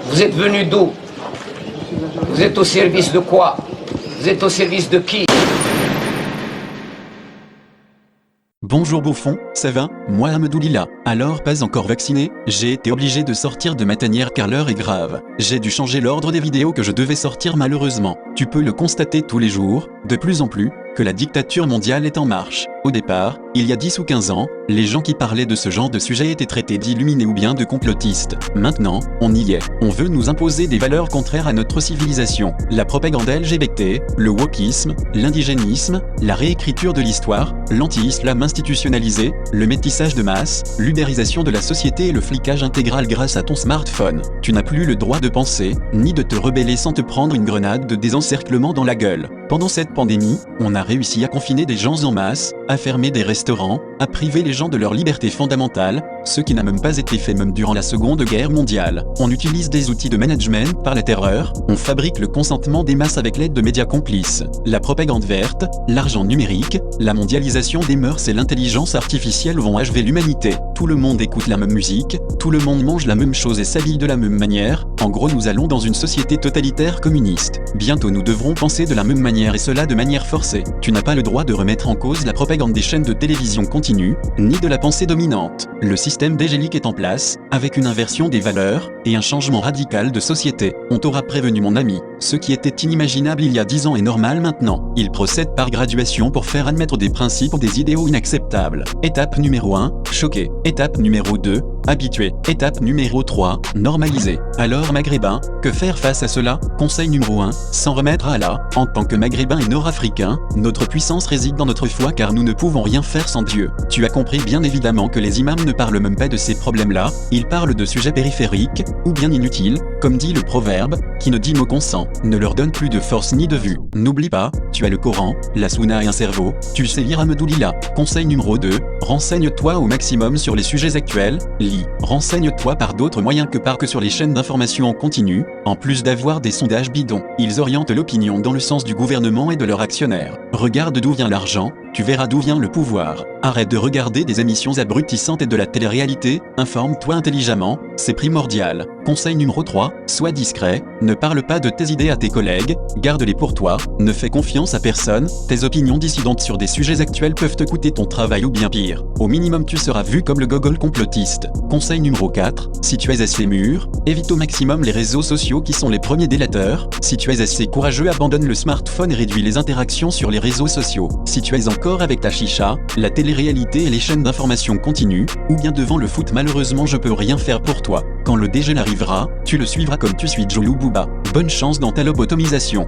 Vous êtes venu d'où? Vous êtes au service de quoi? Vous êtes au service de qui? Bonjour Bouffon, ça va? Moi Ahmedoulila. Alors pas encore vacciné, j'ai été obligé de sortir de ma tanière car l'heure est grave. J'ai dû changer l'ordre des vidéos que je devais sortir malheureusement. Tu peux le constater tous les jours, de plus en plus, que la dictature mondiale est en marche. Au départ, il y a 10 ou 15 ans, les gens qui parlaient de ce genre de sujet étaient traités d'illuminés ou bien de complotistes. Maintenant, on y est. On veut nous imposer des valeurs contraires à notre civilisation. La propagande LGBT, le wokisme, l'indigénisme, la réécriture de l'histoire, l'anti-islam institutionnalisé, le métissage de masse, l'ubérisation de la société et le flicage intégral grâce à ton smartphone. Tu n'as plus le droit de penser, ni de te rebeller sans te prendre une grenade de désencerclement dans la gueule. Pendant cette pandémie, on a réussi à confiner des gens en masse, à fermer des restaurants, à priver les gens de leur liberté fondamentale, ce qui n'a même pas été fait même durant la Seconde Guerre mondiale. On utilise des outils de management par la terreur, on fabrique le consentement des masses avec l'aide de médias complices, la propagande verte, l'argent numérique, la mondialisation des mœurs et l'intelligence artificielle vont achever l'humanité. Tout le monde écoute la même musique, tout le monde mange la même chose et s'habille de la même manière. En gros, nous allons dans une société totalitaire communiste. Bientôt nous devrons penser de la même manière et cela de manière forcée. Tu n'as pas le droit de remettre en cause la propagande des chaînes de télévision continue, ni de la pensée dominante. Le système dégélique est en place, avec une inversion des valeurs, et un changement radical de société. On t'aura prévenu mon ami, ce qui était inimaginable il y a 10 ans est normal maintenant. Il procède par graduation pour faire admettre des principes ou des idéaux inacceptables. Étape numéro 1, choquer. Étape numéro 2, habitué. Étape numéro 3, normaliser. Alors maghrébin, que faire face à cela? Conseil numéro 1, s'en remettre à Allah. En tant que maghrébin et nord-africain, notre puissance réside dans notre foi car nous ne pouvons rien faire sans Dieu. Tu as compris bien évidemment que les imams ne parlent même pas de ces problèmes-là, ils parlent de sujets périphériques, ou bien inutiles, comme dit le proverbe, qui ne dit mot consent, ne leur donne plus de force ni de vue. N'oublie pas, tu as le Coran, la Sunna et un cerveau, tu sais lire Ahmedoulila. Conseil numéro 2, renseigne-toi au maximum sur les sujets actuels, lis. Renseigne-toi par d'autres moyens que sur les chaînes d'information en continu, en plus d'avoir des sondages bidons. Ils orientent l'opinion dans le sens du gouvernement et de leurs actionnaires. Regarde d'où vient l'argent, tu verras d'où vient le pouvoir. Arrête de regarder des émissions abrutissantes et de la télé-réalité, informe-toi intelligemment, c'est primordial. Conseil numéro 3, sois discret, ne parle pas de tes idées à tes collègues, garde-les pour toi, ne fais confiance à personne, tes opinions dissidentes sur des sujets actuels peuvent te coûter ton travail ou bien pire. Au minimum tu seras vu comme le gogol complotiste. Conseil numéro 4, si tu es assez mûr, évite au maximum les réseaux sociaux qui sont les premiers délateurs. Si tu es assez courageux, abandonne le smartphone et réduis les interactions sur les réseaux sociaux. Si tu es encore avec ta chicha, la télé-réalité et les chaînes d'information continues, ou bien devant le foot, malheureusement je peux rien faire pour toi. Quand le dégel arrivera, tu le suivras comme tu suis Joe ou Booba. Bonne chance dans ta lobotomisation.